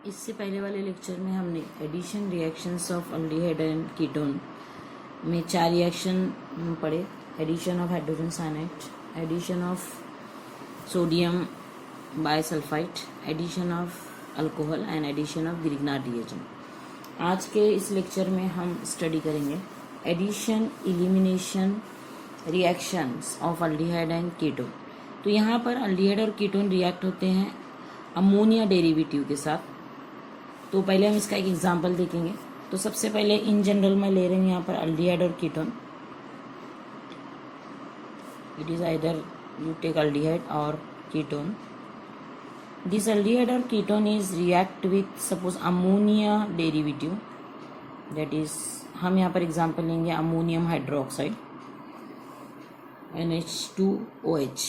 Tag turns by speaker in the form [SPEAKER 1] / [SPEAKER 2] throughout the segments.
[SPEAKER 1] इससे पहले वाले लेक्चर में हमने addition reactions of aldehyde and ketone में 4 रिएक्शन पढ़े। Addition of hydrogen cyanide, addition of sodium bisulphide, addition of alcohol and addition of Grignard reagent. आज के इस लेक्चर में हम स्टडी करेंगे addition elimination reactions of aldehyde and ketone. तो यहाँ पर अल्डिहाइड और कीटोन रिएक्ट होते हैं अमोनिया डेरिवेटिव के साथ। तो पहले हम इसका एक एग्जांपल देखेंगे। तो सबसे पहले इन जनरल मैं ले रही हूँ यहाँ पर अल्डिहाइड और ketone. It is either you take aldehyde और कीटोन। दिस अल्डिहाइड और ketone is react with suppose ammonia derivative, that is हम यहाँ पर एग्जांपल लेंगे ammonium hydroxide NH2OH।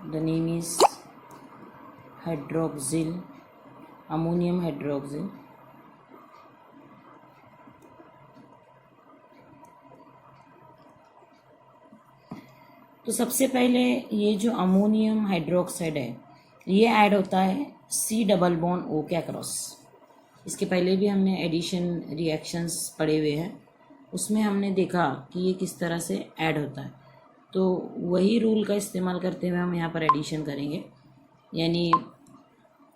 [SPEAKER 1] The name is hydroxyl ammonium hydroxyl. तो सबसे पहले ये जो अमोनियम हाइड्रोक्साइड है ये ऐड होता है C डबल बॉन्ड O के अक्रॉस। इसके पहले भी हमने एडिशन रिएक्शंस पढ़े हुए हैं, उसमें हमने देखा कि ये किस तरह से ऐड होता है। तो वही रूल का इस्तेमाल करते हुए हम यहाँ पर एडिशन करेंगे, यानी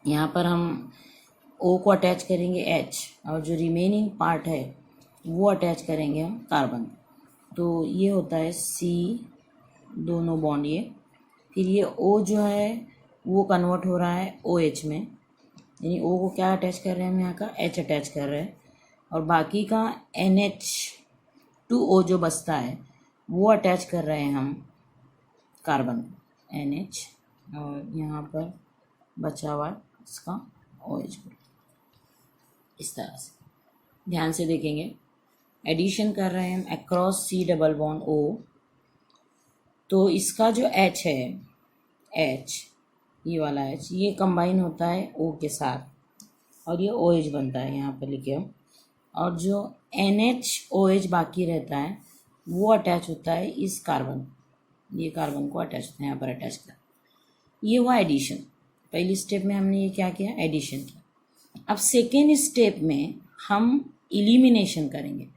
[SPEAKER 1] यहाँ पर हम O को अटैच करेंगे H और जो रिमेनिंग पार्ट है वो अटैच करेंगे हम कार्बन। तो ये होता है C दोनों बॉन्ड ये, फिर ये O जो है वो कन्वर्ट हो रहा है OH में, यानी O को क्या अटैच कर रहे हैं हम यहाँ का H अटैच कर रहे हैं, और बाकी का NH2O जो बचता है वो अटैच कर रहे हैं हम कार्बन NH, और यहाँ पर बचा हुआ इसका OH ग्रुप। इस तरह से ध्यान से देखेंगे, एडिशन कर रहे हैं हम across C double bond O। तो इसका जो H है H, ये वाला H ये कंबाइन होता है O के साथ और ये OH बनता है, यहाँ पर लिखे हम। और जो NHOH बाकी रहता है वो अटैच होता है इस कार्बन, ये कार्बन को अटैच होता है यहाँ पर अटैच कर। ये हुआ एडिशन। पहली स्टेप में हमने ये क्या किया, एडिशन किया। अब सेकेंड स्टेप में हम इलिमिनेशन करेंगे,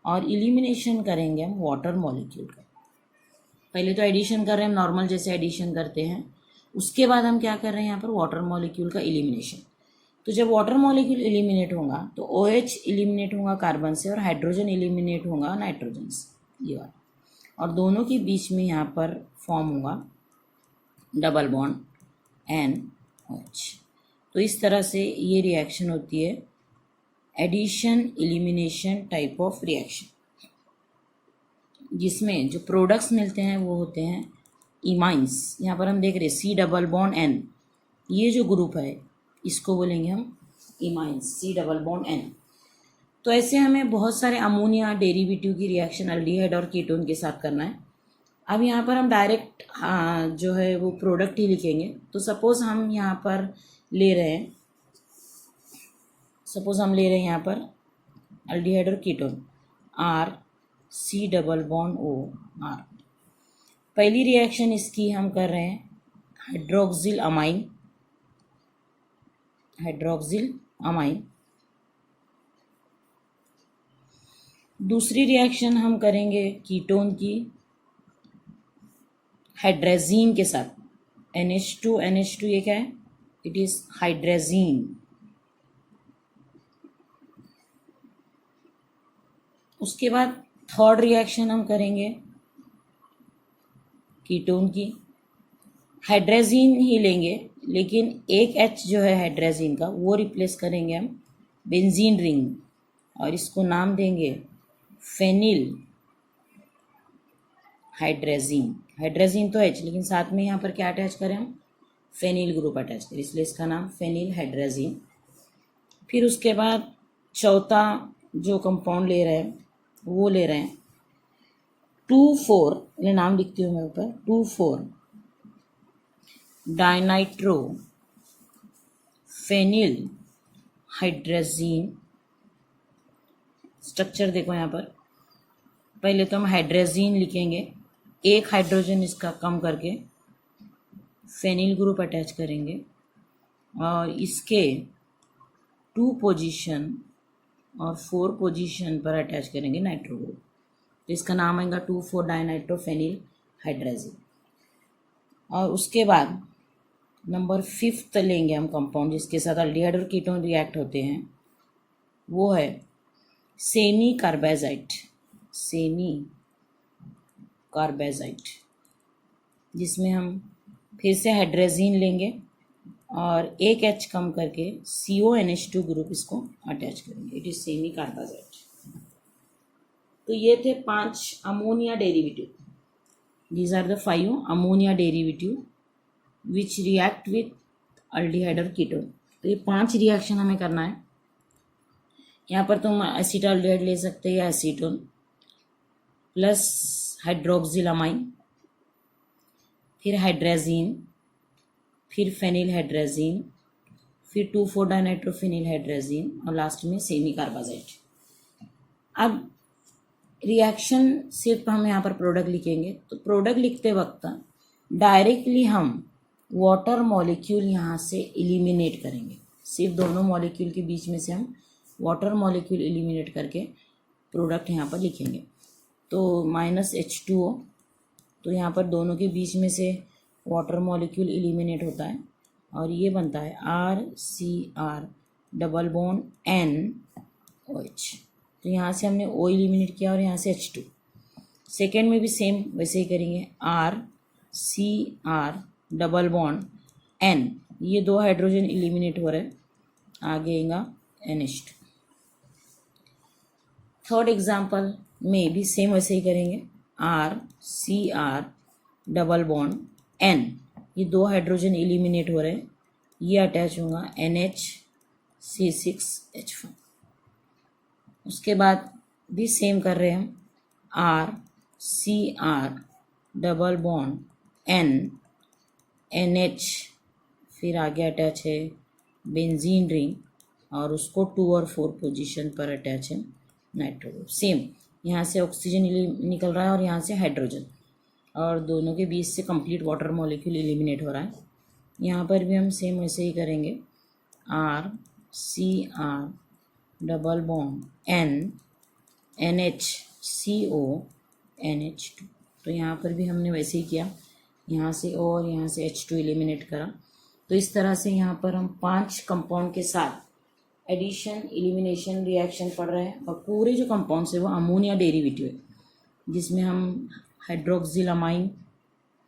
[SPEAKER 1] और इलिमिनेशन करेंगे हम वाटर मॉलिक्यूल का। पहले तो एडिशन कर रहे हैं हम नॉर्मल जैसे एडिशन करते हैं, उसके बाद हम क्या कर रहे हैं यहाँ पर वाटर मॉलिक्यूल का इलिमिनेशन। तो जब वाटर मॉलिक्यूल इलिमिनेट होगा तो OH इलिमिनेट होगा कार्बन से और हाइड्रोजन इलिमिनेट होगा नाइट्रोजन से, ये वाला, और दोनों के बीच में यहाँ पर फॉर्म होगा डबल बॉन्ड NOH। तो इस तरह से ये रिएक्शन होती है addition elimination type of reaction, जिसमें जो प्रोडक्ट्स मिलते हैं वो होते हैं इमाइंस। यहाँ पर हम देख रहे हैं C डबल बॉन्ड N, ये जो ग्रुप है इसको बोलेंगे हम इमाइंस, C डबल बॉन्ड N। तो ऐसे हमें बहुत सारे अमोनिया डेरिवेटिव की रिएक्शन अल्डिहाइड और कीटोन के साथ करना है। अब यहाँ पर हम डायरेक्ट जो है वो प्रोडक्ट ही लिखेंगे। तो सपोज हम यहाँ पर ले रहे हैं, यहाँ पर अल्डिहाइड और ketone R C double bond O R। पहली रिएक्शन इसकी हम कर रहे हैं हाइड्रोक्सिल अमाइन। दूसरी रिएक्शन हम करेंगे कीटोन की हाइड्रेजीन के साथ, NH2 ये क्या है, इट इज हाइड्रेजीन। उसके बाद थर्ड रिएक्शन हम करेंगे कीटोन की, हाइड्रेजीन ही लेंगे लेकिन एक H जो है हाइड्रेजीन का वो रिप्लेस करेंगे हम बेंजीन रिंग, और इसको नाम देंगे फेनिल हाइड्रेजीन। हाइड्रेजीन तो H, लेकिन साथ में यहाँ पर क्या अटैच करें हम, फेनिल ग्रुप अटैच करें, इसलिए इसका नाम फेनिल हाइड्रेजीन। फिर उसके बाद चौथा जो कंपाउंड ले रहे हैं वो ले रहे हैं 2,4, ये नाम लिखती हूँ मैं ऊपर, 2,4 डाइनाइट्रो फेनिल हाइड्रेजीन। स्ट्रक्चर देखो यहाँ पर, पहले तो हम हाइड्रेजीन लिखेंगे, एक हाइड्रोजन इसका कम करके फेनिल ग्रुप अटैच करेंगे, और इसके 2 पोजीशन और 4 पोजीशन पर अटैच करेंगे नाइट्रो ग्रुप, तो इसका नाम आएगा 2,4 डाइनाइट्रोफेनिल हाइड्राजिन। और उसके बाद नंबर 5 लेंगे हम कंपाउंड जिसके साथ अल्डिहाइड और कीटोन रिएक्ट होते हैं, वो है सेमी कार्बाजाइट। सेमी कार्बाजाइट जिसमें हम फिर से हाइड्राजीन लेंगे और एक H कम करके CONH2 ग्रुप इसको अटैच करेंगे। It is semicarbazide. तो ये थे 5 ammonia derivative. These are the 5 ammonia derivative which react with aldehyde और कीटोन। तो ये 5 रिएक्शन हमें करना है। यहाँ पर तुम एसिटाल्डिहाइड ले सकते हैं या एसीटोन प्लस हाइड्रोक्सिलामाइन, फिर हाइड्राजीन, फिर फेनिल हाइड्राजीन, फिर 2,4 डाइनाइट्रोफेनिल हाइड्राजीन और लास्ट में सेमी कार्बाजाइट। अब रिएक्शन सिर्फ हम यहाँ पर प्रोडक्ट लिखेंगे, तो प्रोडक्ट लिखते वक्त डायरेक्टली हम वाटर मॉलिक्यूल यहाँ से एलिमिनेट करेंगे। सिर्फ दोनों मॉलिक्यूल के बीच में से हम वाटर मॉलिक्यूल एलिमिनेट करके प्रोडक्ट यहाँ पर लिखेंगे। तो -H2O, तो यहाँ पर दोनों के बीच में से वाटर मॉलिक्यूल एलिमिनेट होता है और ये बनता है RCr डबल बॉन्ड NOH। तो यहाँ से हमने O एलिमिनेट किया और यहाँ से H2। सेकेंड में भी सेम वैसे ही करेंगे, RCr डबल बॉन्ड N, ये 2 हाइड्रोजन एलिमिनेट हो रहे हैं, आगे आएगा NH2। थर्ड एग्जाम्पल में भी सेम वैसे ही करेंगे, RCr डबल बॉन्ड N, ये 2 हाइड्रोजन एलिमिनेट हो रहे हैं, ये अटैच होगा NHC6H5। उसके बाद भी सेम कर रहे हैं हम, RCr double bond N NH, फिर आगे अटैच है बेंजीन रिंग और उसको 2 और 4 पोजीशन पर अटैच है नाइट्रो ग्रुप। सेम यहाँ से ऑक्सीजन निकल रहा है और यहाँ से हाइड्रोजन, और दोनों के बीच से कंप्लीट वाटर मॉलिक्यूल एलिमिनेट हो रहा है। यहाँ पर भी हम सेम वैसे ही करेंगे, RCr double bond N NHCO NH2। तो यहाँ पर भी हमने वैसे ही किया, यहाँ से O और यहाँ से H2 एलिमिनेट करा। तो इस तरह से यहाँ पर हम 5 कंपाउंड के साथ एडिशन एलिमिनेशन रिएक्शन पढ़ रहे हैं, और पूरे जो कंपाउंड्स है वो अमोनिया डेरिवेटिव है, जिसमें हम हाइड्रोक्सिलामाइन,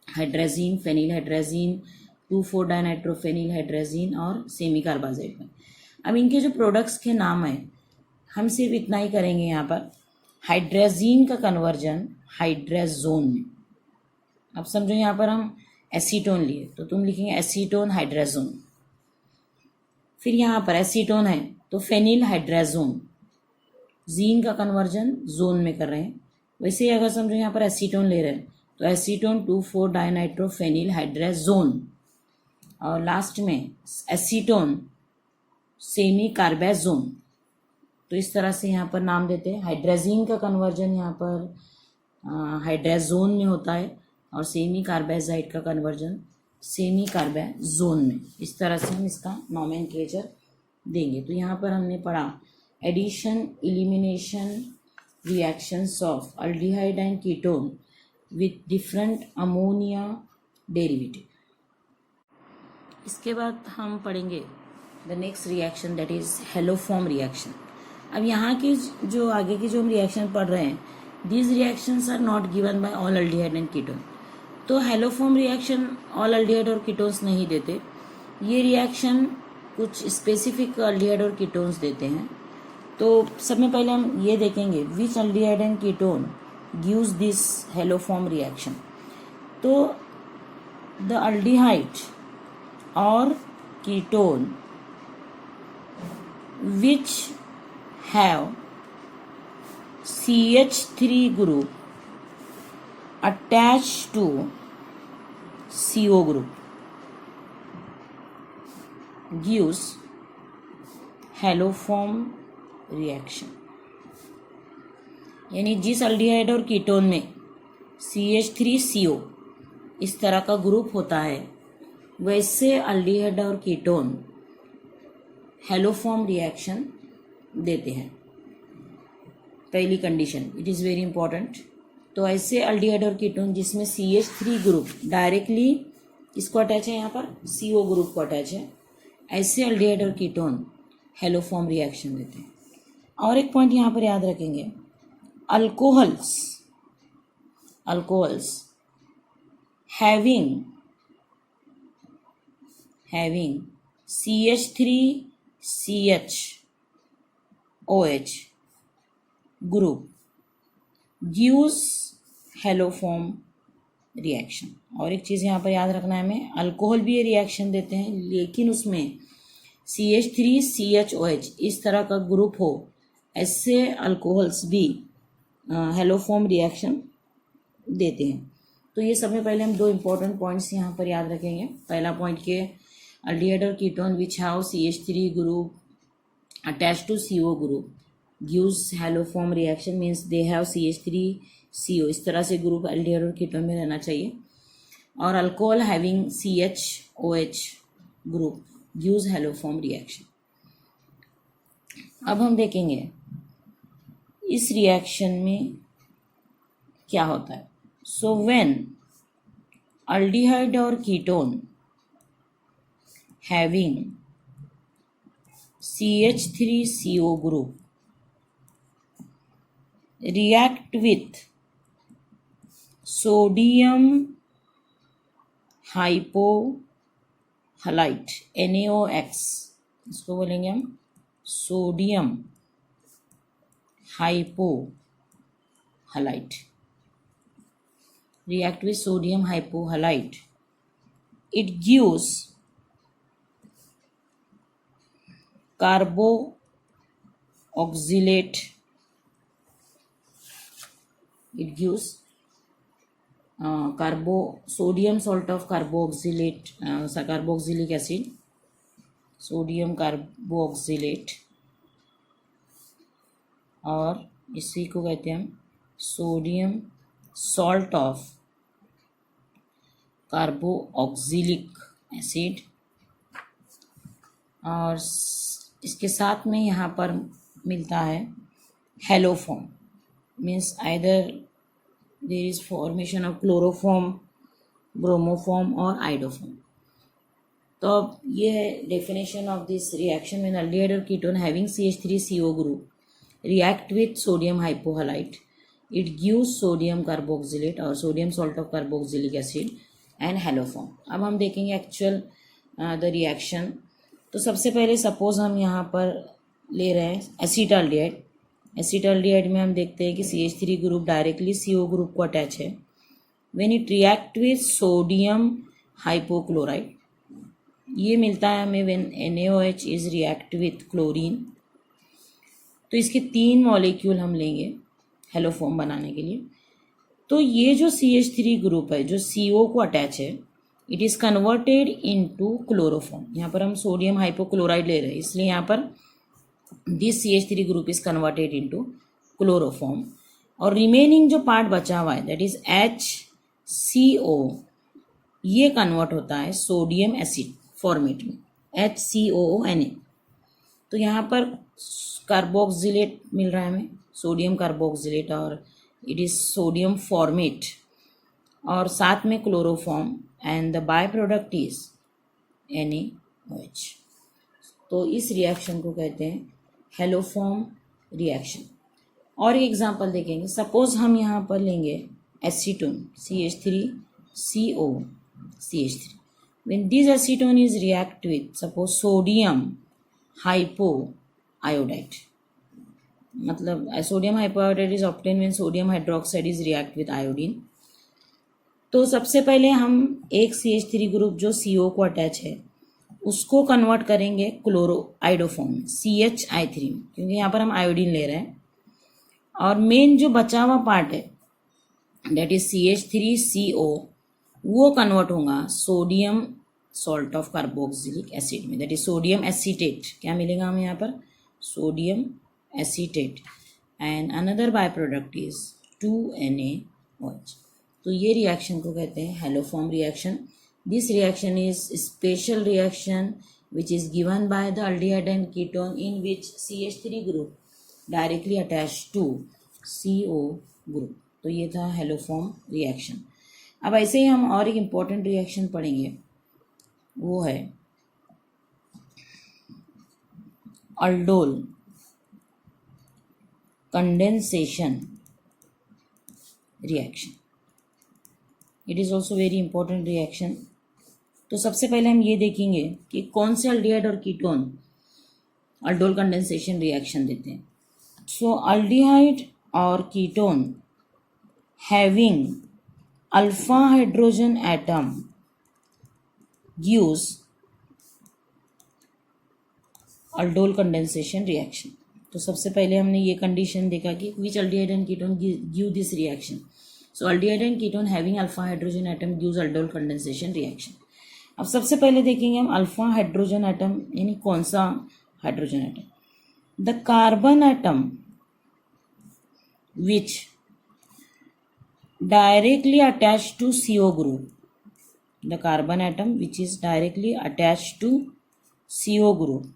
[SPEAKER 1] hydrazine, phenyl hydrazine, 2,4 dinitrophenyl hydrazine और सेमी कार्बाजाइट में। अब इनके जो प्रोडक्ट्स के नाम हैं हम सिर्फ इतना ही करेंगे, यहाँ पर हाइड्राजीन का कन्वर्जन हाइड्राजोन में। अब समझो यहाँ पर हम एसीटोन लिए तो तुम लिखेंगे एसीटोन हाइड्राजोन, फिर यहाँ पर एसीटोन है तो फेनिल हाइड्राजोन, जीन का कन्वर्जन जोन में कर रहे हैं। वैसे ही अगर समझो यहाँ पर एसीटोन ले रहे हैं तो एसीटोन 2,4 डाइनाइट्रोफेनिल हाइड्राजोन, और लास्ट में एसीटोन सेमी कार्बाजोन। तो इस तरह से यहाँ पर नाम देते हैं। हाइड्राजीन का कन्वर्जन यहाँ पर हाइड्राजोन में होता है और सेमी कार्बाजाइट का कन्वर्जन सेमी कार्बाजोन में। इस तरह से हम इसका नॉमेनक्लेचर देंगे। तो यहाँ पर हमने पढ़ा addition elimination reactions of aldehyde and ketone with different ammonia derivative. इसके बाद हम पढ़ेंगे the next reaction that is haloform reaction. अब यहाँ की जो आगे की जो हम रिएक्शन पढ़ रहे हैं, these reactions are not given by all aldehyde and ketone। तो हेलोफॉर्म रिएक्शन ऑल अल्डिहाइड और कीटोन्स नहीं देते, ये रिएक्शन कुछ स्पेसिफिक अल्डिहाइड और कीटोन्स देते हैं। तो सब में पहले हम ये देखेंगे which aldehyde and ketone gives this haloform reaction. तो द अल्डिहाइड और ketone which have CH3 group attached to CO group gives haloform reaction. यानी जिस अल्डिहाइड और कीटोन में CH3CO इस तरह का ग्रुप होता है, वैसे अल्डिहाइड और कीटोन हेलोफॉर्म रिएक्शन देते हैं। पहली condition, it is very important. तो ऐसे अल्डिहाइड और कीटोन जिसमें CH3 ग्रुप डायरेक्टली किसको अटैच है, यहाँ पर CO ग्रुप को अटैच है, ऐसे अल्डिहाइड और कीटोन हेलोफॉर्म रिएक्शन देते हैं। और एक पॉइंट यहाँ पर याद रखेंगे, alcohols having CH3CHOH group gives haloform reaction. और एक चीज़ यहाँ पर याद रखना है हमें, अल्कोहल भी ये रिएक्शन देते हैं, लेकिन उसमें CH3CHOH इस तरह का ग्रुप हो, ऐसे अल्कोहल्स भी हेलोफॉर्म रिएक्शन देते हैं। तो ये सब में पहले हम दो इम्पोर्टेंट पॉइंट्स यहाँ पर याद रखेंगे। पहला पॉइंट के अल्डिहाइड और ketone which have CH3 group attached to CO group gives haloform reaction, means they have CH3CO, इस तरह से ग्रुप अल्डिहाइड और कीटोन में रहना चाहिए। और alcohol having CHOH group gives haloform reaction. अब हम देखेंगे इस रिएक्शन में क्या होता है। सो व्हेन अल्डिहाइड और ketone having CH3CO group react with sodium hypohalite NaOX, इसको बोलेंगे हम sodium हाइपोहलाइट, react with sodium hypohalite, it gives carboxylate, it gives sodium salt of carboxylate, carboxylic acid, sodium carboxylate, और इसी को कहते हैं हम sodium salt of carboxylic acid. और इसके साथ में यहाँ पर मिलता है haloform, means either there is formation of chloroform, bromoform और आइडोफॉर्म। तो अब ये है definition of this reaction when aldehyde और ketone having CH3CO group react with sodium hypohalite, it gives sodium carboxylate और sodium salt of carboxylic acid and haloform. अब हम देखेंगे एक्चुअल द रिएक्शन। तो सबसे पहले सपोज हम यहाँ पर ले रहे हैं एसीटाल्डिहाइड। एसीटाल्डिहाइड में हम देखते हैं कि CH3 group directly CO group को अटैच है। When it react with sodium hypochloride, ये मिलता है हमें when NaOH is react with chlorine. तो इसके 3 मॉलिक्यूल हम लेंगे हेलोफॉर्म बनाने के लिए। तो ये जो CH3 ग्रुप है जो CO को अटैच है, it is converted into chloroform. यहाँ पर हम सोडियम हाइपोक्लोराइड ले रहे हैं, इसलिए यहाँ पर this CH3 group is converted into chloroform. और रिमेनिंग जो पार्ट बचा हुआ है दैट इज HCO, ये कन्वर्ट होता है सोडियम एसिड फॉर्मेट में, HCOONA। तो यहाँ पर कार्बोक्सिलेट मिल रहा है हमें, सोडियम कार्बोक्सिलेट, और इट इज़ सोडियम फॉर्मेट, और साथ में chloroform, and the by product is NaOH। तो इस रिएक्शन को कहते हैं हेलोफॉर्म रिएक्शन। और एक एग्जांपल देखेंगे। सपोज हम यहाँ पर लेंगे acetone CH3CO CH3। When this acetone is react with suppose sodium hypoiodide, मतलब sodium hypoiodide is obtain when sodium hydroxide is react with iodine. तो सबसे पहले हम एक CH3 ग्रुप जो CO को अटैच है उसको कन्वर्ट करेंगे क्लोरो आइडोफॉर्म में, CHI3 में, क्योंकि यहाँ पर हम आयोडीन ले रहे हैं। और मेन जो बचा हुआ पार्ट है दैट इज CH3CO, वो कन्वर्ट होगा sodium salt of carboxylic acid में, दैट इज सोडियम एसीटेट। क्या मिलेगा हमें यहाँ पर? Sodium acetate, and another by product is 2NaOH। तो ये रिएक्शन को कहते हैं haloform reaction. This reaction is special reaction which is given by the aldehyde and ketone in which CH3 group directly attached to CO group. तो ये था haloform reaction. अब ऐसे ही हम और एक इम्पॉर्टेंट रिएक्शन पढ़ेंगे, वो है aldol condensation reaction. It is also very important reaction. तो सबसे पहले हम ये देखेंगे कि कौन से अल्डिहाइड और कीटोन अल्डोल कंडेंसेशन रिएक्शन देते हैं। सो अल्डिहाइड और ketone having alpha hydrogen atom gives aldol condensation reaction. तो सबसे पहले हमने ये कंडीशन देखा कि which aldehyde and ketone give this reaction. So aldehyde and ketone having alpha hydrogen atom gives aldol condensation reaction. अब सबसे पहले देखेंगे हम अल्फा हाइड्रोजन एटम यानी कौन सा hydrogen atom, the carbon atom which directly attach to CO group, the carbon atom which is directly attach to CO group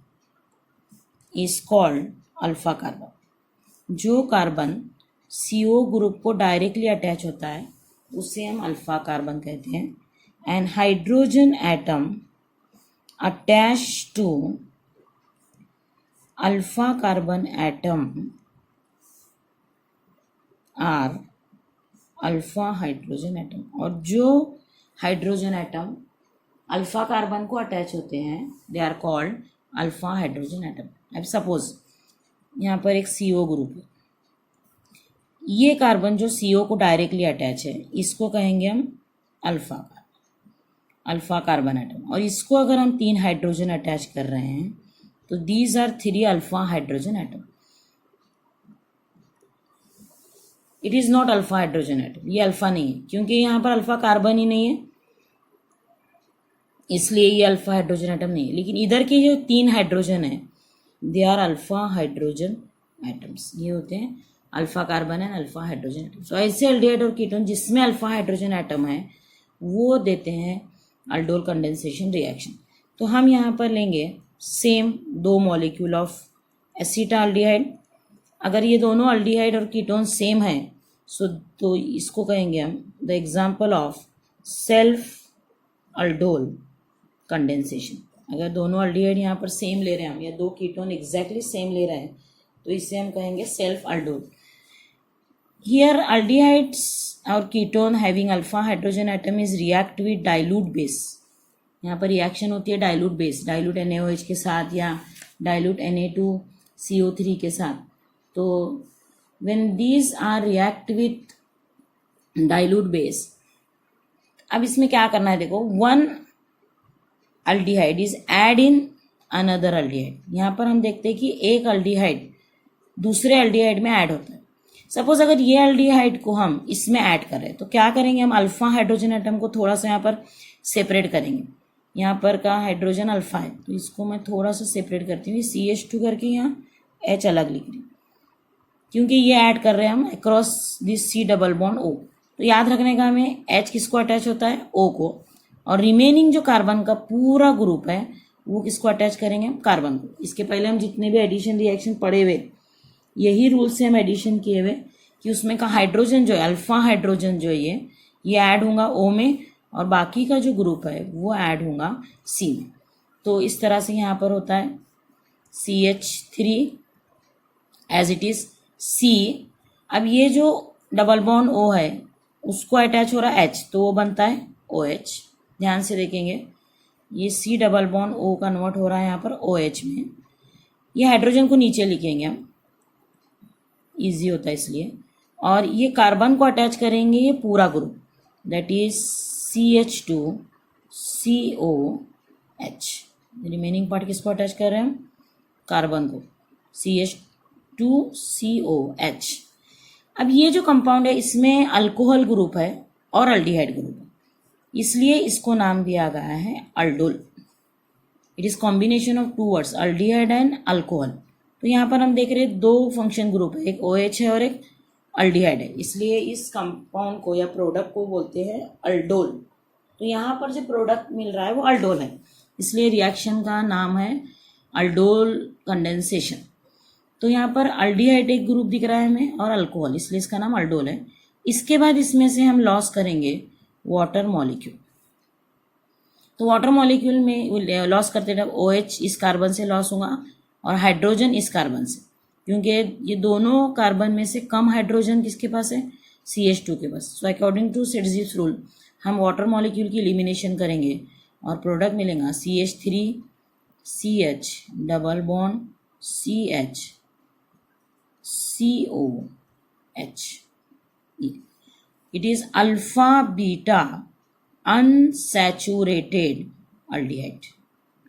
[SPEAKER 1] is called alpha carbon. जो carbon CO group को directly attach होता है उसे हम alpha carbon कहते हैं। And hydrogen atom attach to alpha carbon atom are alpha hydrogen atom. और जो हाइड्रोजन एटम अल्फा कार्बन को अटैच होते हैं they are called alpha hydrogen atom. अब सपोज यहाँ पर एक CO ग्रुप है, ये कार्बन जो CO को डायरेक्टली अटैच है इसको कहेंगे हम अल्फा कार्बन एटम। और इसको अगर हम 3 हाइड्रोजन अटैच कर रहे हैं तो these are 3 alpha hydrogen atom. It is not alpha hydrogen atom, ये अल्फा नहीं है क्योंकि यहाँ पर अल्फा कार्बन ही नहीं है, इसलिए ये अल्फा हाइड्रोजन एटम नहीं है। लेकिन इधर के जो 3 हाइड्रोजन है they are alpha hydrogen atoms, ये होते हैं alpha carbon and alpha hydrogen atom. तो ऐसे अल्डिहाइड और कीटोन जिसमें अल्फा हाइड्रोजन एटम है वो देते हैं अल्डोल कंडेंसेशन रिएक्शन। तो हम यहाँ पर लेंगे सेम 2 मॉलिक्यूल ऑफ एसिटाल्डिहाइड। अगर ये दोनों अल्डिहाइड और कीटोन सेम है तो इसको कहेंगे हम the example of self aldol condensation. अगर दोनों अल्डिहाइड यहाँ पर सेम ले रहे हैं हम या 2 कीटोन एग्जैक्टली सेम ले रहे हैं तो इसे हम कहेंगे सेल्फ अल्डोल। हियर अल्डिहाइड्स और ketone having alpha hydrogen atom is react with dilute base. यहाँ पर रिएक्शन होती है डाइल्यूट बेस, डाइल्यूट NaOH के साथ या डाइल्यूट Na2CO3 के साथ। तो when these are react with dilute base, अब इसमें क्या करना है देखो, 1 aldehyde is add in another aldehyde. यहाँ पर हम देखते हैं कि एक अल्डिहाइड दूसरे अल्डिहाइड में ऐड होता है। सपोज अगर ये अल्डिहाइड को हम इसमें ऐड कर रहे हैं तो क्या करेंगे, हम अल्फा हाइड्रोजन एटम को थोड़ा सा यहाँ पर सेपरेट करेंगे। यहाँ पर का हाइड्रोजन अल्फा है तो इसको मैं थोड़ा सा सेपरेट करती हूँ, CH2 करके यहाँ H अलग लिख रही हूँ क्योंकि ये ऐड कर रहे हैं हम across this C double bond O। तो याद रखने का हमें H किसको अटैच होता है, O को, और रिमेनिंग जो कार्बन का पूरा ग्रुप है वो किसको अटैच करेंगे, हम कार्बन को। इसके पहले हम जितने भी एडिशन रिएक्शन पढ़े हुए यही रूल से हम एडिशन किए हुए कि उसमें का हाइड्रोजन जो है अल्फा हाइड्रोजन जो है ये ऐड होगा O में और बाकी का जो ग्रुप है वो ऐड होगा C में। तो इस तरह से यहाँ पर होता है CH3 as it is C। अब ये जो डबल बॉन्ड O है उसको अटैच हो रहा है H तो वो बनता है OH। ध्यान से देखेंगे ये C double bond O convert हो रहा है यहाँ पर OH में। ये हाइड्रोजन को नीचे लिखेंगे हम, इजी होता है इसलिए। और ये कार्बन को अटैच करेंगे ये पूरा group that is CH2COH। Remaining part किसको अटैच कर रहे हैं हम, कार्बन को, CH2COH। अब ये जो कंपाउंड है इसमें अल्कोहल ग्रुप है और अल्डिहाइड ग्रुप है, इसलिए इसको नाम दिया गया है aldol. It is combination of 2 words aldehyde and alcohol. तो यहाँ पर हम देख रहे हैं 2 फंक्शन ग्रुप है, एक OH है और एक अल्डिहाइड है, इसलिए इस कंपाउंड को या प्रोडक्ट को बोलते हैं अल्डोल। तो यहाँ पर जो प्रोडक्ट मिल रहा है वो अल्डोल है। इसलिए रिएक्शन का नाम है अल्डोल कंडेंसेशन। तो यहाँ पर अल्डिहाइड एक ग्रुप दिख रहा है हमें और अल्कोहल, इसलिए इसका नाम अल्डोल है। इसके बाद इसमें से हम लॉस करेंगे वाटर मॉलिक्यूल। तो वाटर मॉलिक्यूल में लॉस करते टाइम OH इस कार्बन से लॉस होगा और हाइड्रोजन इस कार्बन से, क्योंकि ये दोनों कार्बन में से कम हाइड्रोजन किसके पास है, CH2 के पास। सो अकॉर्डिंग टू सिडजिप्स रूल हम वाटर मॉलिक्यूल की एलिमिनेशन करेंगे और प्रोडक्ट मिलेगा CH3CH double bond CH COH। It is alpha beta unsaturated aldehyde.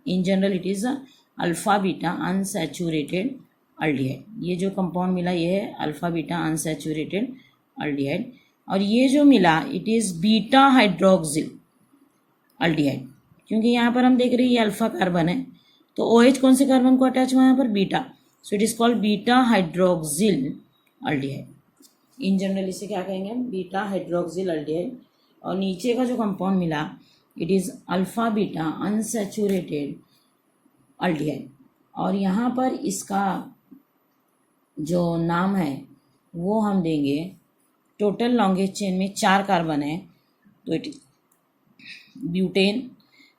[SPEAKER 1] In general it is a alpha beta unsaturated aldehyde। ये जो कंपाउंड मिला ये है अल्फा बीटा अनसैचुरेटेड aldehyde, और ये जो मिला it is beta hydroxyl aldehyde, क्योंकि यहाँ पर हम देख रहे हैं ये अल्फा कार्बन है तो OH कौन से कार्बन को अटैच हुआ है यहाँ पर, beta. So it is called beta hydroxyl aldehyde। In general इसे क्या कहेंगे हम, बीटा हाइड्रोक्सिल aldehyde। और नीचे का जो कंपाउंड मिला it is alpha beta unsaturated aldehyde, और यहाँ पर इसका जो नाम है वो हम देंगे, टोटल लॉन्गेस्ट चेन में 4 कार्बन है तो इट ब्यूटेन,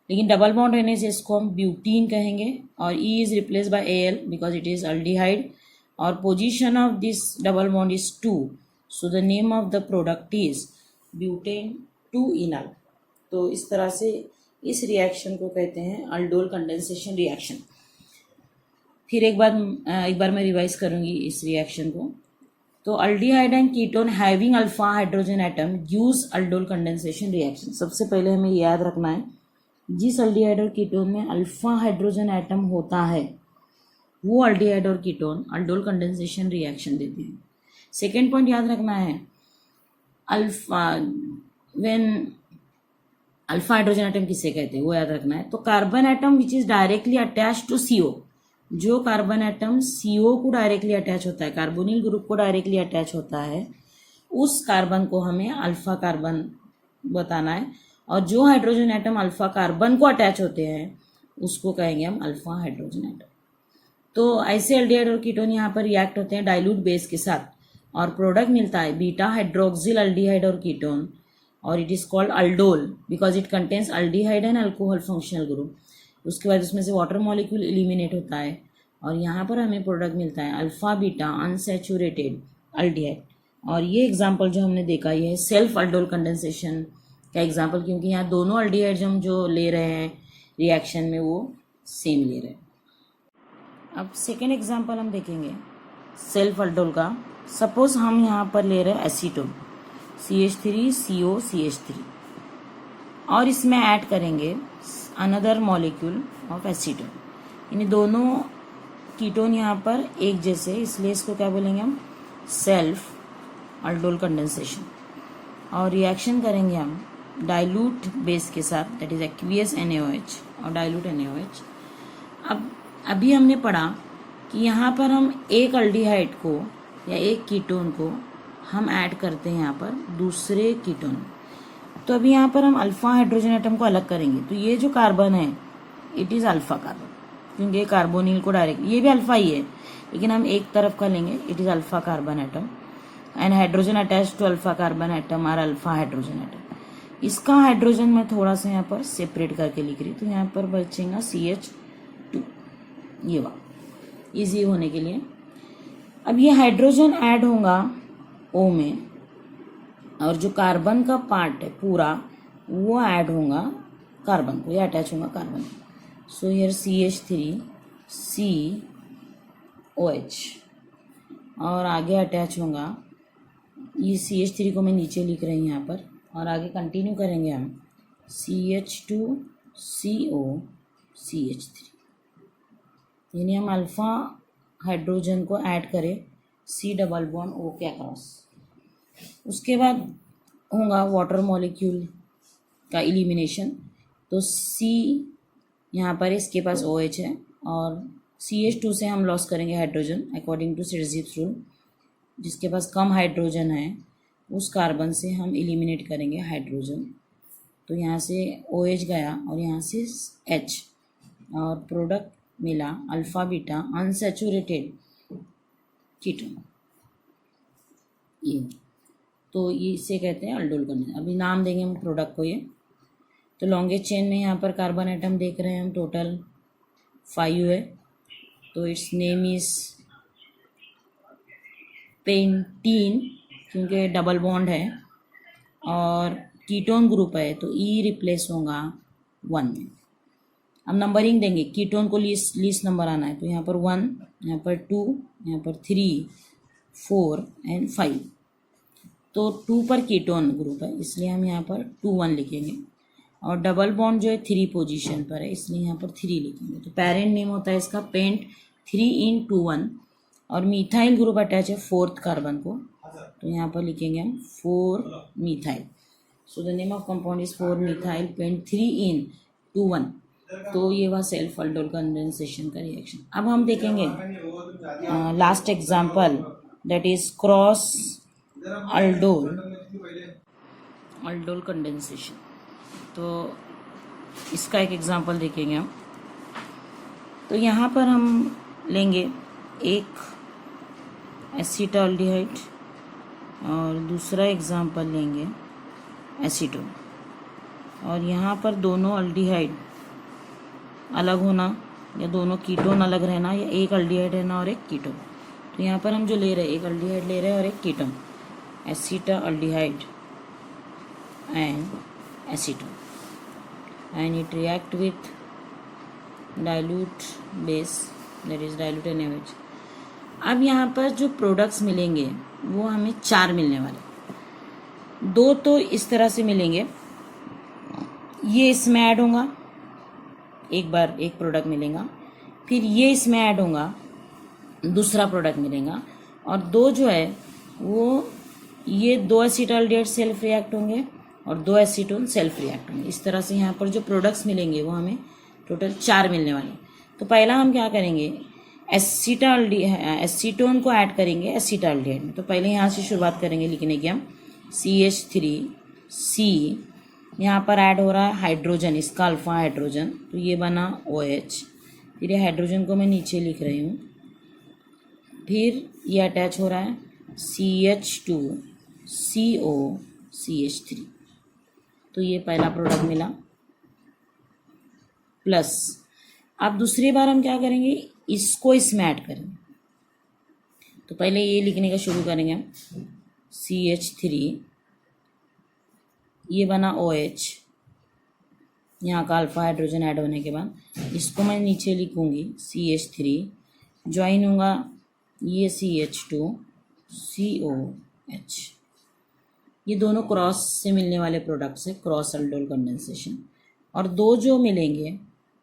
[SPEAKER 1] लेकिन डबल बॉन्ड रहने से इसको हम ब्यूटीन कहेंगे, और E is replace by Al because it is aldehyde, और position of this double bond is 2, so the name of the product is butane 2 enal. तो इस तरह से इस रिएक्शन को कहते हैं अल्डोल कंडेंसेशन रिएक्शन। फिर एक बार मैं रिवाइज करूंगी इस रिएक्शन को। तो aldehyde and ketone having alpha hydrogen atom gives aldol condensation reaction. सबसे पहले हमें याद रखना है जिस अल्डिहाइड और कीटोन में अल्फा हाइड्रोजन एटम होता है वो अल्डिहाइड और कीटोन अल्डोल कंडेंसेशन रिएक्शन देते हैं। सेकेंड पॉइंट याद रखना है, alpha when alpha hydrogen atom किसे कहते हैं वो याद रखना है। तो carbon atom which is directly attach to CO, जो कार्बन एटम CO को डायरेक्टली अटैच होता है, कार्बोनिल ग्रुप को डायरेक्टली अटैच होता है, उस कार्बन को हमें अल्फा कार्बन बताना है, और जो हाइड्रोजन एटम अल्फा कार्बन को अटैच होते हैं उसको कहेंगे हम अल्फा हाइड्रोजन एटम। तो ऐसे एल्डिहाइड और कीटोन यहाँ पर रिएक्ट होते हैं डाइल्यूट बेस के साथ और प्रोडक्ट मिलता है बीटा हाइड्रोक्सिल अल्डिहाइड और कीटोन, और it is called aldol because it contains aldehyde and alcohol functional group. उसके बाद उसमें से वाटर मॉलिक्यूल एलिमिनेट होता है और यहाँ पर हमें प्रोडक्ट मिलता है अल्फा बीटा अनसैचुरेटेड अल्डिहाइड। और ये एग्जाम्पल जो हमने देखा ये है सेल्फ अल्डोल कंडेंसेशन का एग्जाम्पल, क्योंकि यहाँ दोनों अल्डिहाइड हम जो ले रहे हैं रिएक्शन में वो सेम ले रहे हैं। अब सेकेंड एग्जाम्पल हम देखेंगे सेल्फ अल्डोल का। सपोज हम यहाँ पर ले रहे हैं एसीटोन CH3COCH3 और इसमें ऐड करेंगे अनदर मॉलिक्यूल ऑफ एसीटोन, यानी दोनों कीटोन यहाँ पर एक जैसे, इसलिए इसको क्या बोलेंगे हम, सेल्फ अल्डोल कंडेंसेशन। और रिएक्शन करेंगे हम डाइल्यूट बेस के साथ, दैट इज एक्वियस NaOH और डाइल्यूट NaOH। अब अभी हमने पढ़ा कि यहाँ पर हम एक अल्डिहाइड को या एक कीटोन को हम ऐड करते हैं यहाँ पर दूसरे कीटोन। तो अभी यहाँ पर हम अल्फा हाइड्रोजन एटम को अलग करेंगे, तो ये जो कार्बन है इट इज़ अल्फा कार्बन, क्योंकि ये कार्बोनिल को डायरेक्ट, ये भी अल्फा ही है लेकिन हम एक तरफ का लेंगे, it is alpha carbon atom and hydrogen attach to alpha carbon atom और अल्फा हाइड्रोजन एटम। इसका हाइड्रोजन मैं थोड़ा सा यहाँ पर सेपरेट करके लिख रही, तो यहाँ पर बचेगा CH2, ये वाला ईजी होने के लिए। अब ये हाइड्रोजन ऐड होगा O में और जो कार्बन का पार्ट है पूरा वो ऐड होगा कार्बन को, या अटैच होगा कार्बन। सो हियर CH3COH और आगे अटैच होगा, ये CH3 को मैं नीचे लिख रही हूँ यहाँ पर, और आगे कंटिन्यू करेंगे हम CH2COCH3, यानी हम अल्फा हाइड्रोजन को ऐड करें C डबल बॉन्ड O के अक्रॉस। उसके बाद होगा वाटर मॉलिक्यूल का एलिमिनेशन, तो C यहाँ पर इसके पास OH है और CH2 से हम लॉस करेंगे हाइड्रोजन अकॉर्डिंग टू सिडजिप्स रूल। जिसके पास कम हाइड्रोजन है उस कार्बन से हम एलिमिनेट करेंगे हाइड्रोजन, तो यहाँ से OH गया और यहाँ से H, और प्रोडक्ट मिला अल्फ़ा बीटा अनसैचुरेटेड कीटोन, ये तो ये इसे कहते हैं अल्डोल कंडेंसेशन। अभी नाम देंगे हम प्रोडक्ट को। ये तो लॉन्गेस्ट चेन में यहाँ पर कार्बन एटम देख रहे हैं हम, टोटल 5 है, तो इट्स नेम इज पेंटीन, क्योंकि डबल बॉन्ड है और कीटोन ग्रुप है तो ई रिप्लेस होगा 1 में। अब नंबरिंग देंगे, कीटोन को लीस्ट नंबर आना है, तो यहाँ पर 1, यहाँ पर 2, यहाँ पर 3, 4 एंड 5। तो 2 पर कीटोन ग्रुप है इसलिए हम यहाँ पर 2 1 लिखेंगे, और डबल बॉन्ड जो है 3 पोजीशन पर है इसलिए यहाँ पर 3 लिखेंगे। तो पेरेंट नेम होता है इसका पेंट 3in21, और मीथाइल ग्रुप अटैच है 4th कार्बन को, तो यहाँ पर लिखेंगे हम 4 methyl. So the name of compound is 4 methyl pent 3in21। तो ये हुआ सेल्फ अल्डोल कंडेंसेशन का रिएक्शन। अब हम देखेंगे last example, that is cross aldol condensation. तो इसका एक एग्जाम्पल देखेंगे हम। तो यहाँ पर हम लेंगे एक एसिटाल्डिहाइड और दूसरा एग्जाम्पल लेंगे एसीटोन, और यहाँ पर दोनों अल्डिहाइड अलग होना या दोनों कीटोन अलग रहना, या एक अल्डिहाइड रहना और एक कीटोन। तो यहाँ पर हम जो ले रहे हैं, एक अल्डिहाइड ले रहे हैं और एक ketone, acetaldehyde and acetone, and it react with dilute base, that is dilute NaOH। अब यहाँ पर जो प्रोडक्ट्स मिलेंगे वो हमें 4 मिलने वाले। 2 तो इस तरह से मिलेंगे, ये इसमें ऐड होगा, एक बार एक प्रोडक्ट मिलेगा, फिर ये इसमें ऐड होगा, दूसरा प्रोडक्ट मिलेगा, और 2 जो है वो ये 2 एसिटाल्डिहाइड सेल्फ रिएक्ट होंगे और 2 एसीटोन सेल्फ रिएक्ट होंगे। इस तरह से यहाँ पर जो प्रोडक्ट्स मिलेंगे वो हमें टोटल 4 मिलने वाले। तो पहला हम क्या करेंगे, एसीटोन को ऐड करेंगे एसिटाल्डिहाइड में। तो पहले यहाँ से शुरुआत करेंगे लिखने की हम, CH3C, यहाँ पर ऐड हो रहा है हाइड्रोजन, इसका अल्फा हाइड्रोजन, तो ये बना OH। फिर ये हाइड्रोजन को मैं नीचे लिख रही हूँ, फिर ये अटैच हो रहा है CH2CO CH3, तो ये पहला प्रोडक्ट मिला। प्लस अब दूसरी बार हम क्या करेंगे, इसको इसमें ऐड करेंगे। तो पहले ये लिखने का शुरू करेंगे हम, CH3, ये बना OH, यहाँ का अल्फा हाइड्रोजन ऐड होने के बाद इसको मैं नीचे लिखूँगी CH3, ज्वाइन होगा ये CH2COH। ये दोनों क्रॉस से मिलने वाले प्रोडक्ट्स है, क्रॉस अल्डोल कंडेंसेशन। और 2 जो मिलेंगे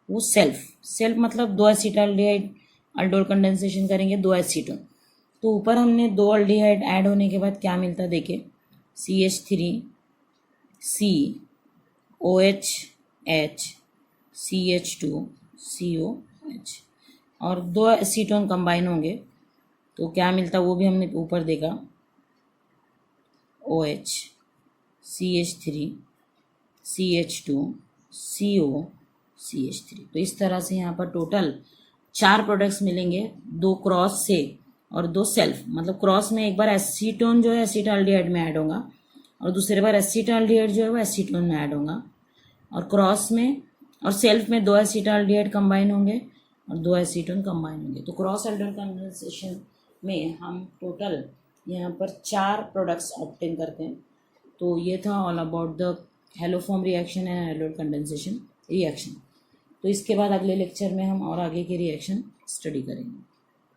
[SPEAKER 1] वो सेल्फ मतलब 2 एसिटाल्डिहाइड अल्डोल कंडेंसेशन करेंगे, 2 एसीटोन। तो ऊपर हमने 2 अल्डिहाइड ऐड होने के बाद क्या मिलता है देखिए, CH3C OH CH2COH, और 2 एसीटोन कंबाइन होंगे तो क्या मिलता है वो भी हमने ऊपर देखा, OH CH3 CH2 CO CH3। तो इस तरह से यहाँ पर टोटल 4 प्रोडक्ट्स मिलेंगे, 2 क्रॉस से और 2 सेल्फ। मतलब क्रॉस में एक बार एसीटोन जो है एसिटाल्डिहाइड में ऐड होगा, और दूसरी बार एसिटाल्डिहाइड जो है वो एसीटोन में ऐड होगा, और क्रॉस में और सेल्फ में 2 एसिटाल्डिहाइड कंबाइन होंगे और 2 एसीटोन कंबाइन होंगे। तो क्रॉस अल्डोल कंडेंसेशन में हम टोटल यहाँ पर 4 प्रोडक्ट्स ऑब्टेन करते हैं। तो ये था all about the haloform reaction and aldol condensation reaction. तो इसके बाद अगले लेक्चर में हम और आगे के रिएक्शन स्टडी करेंगे।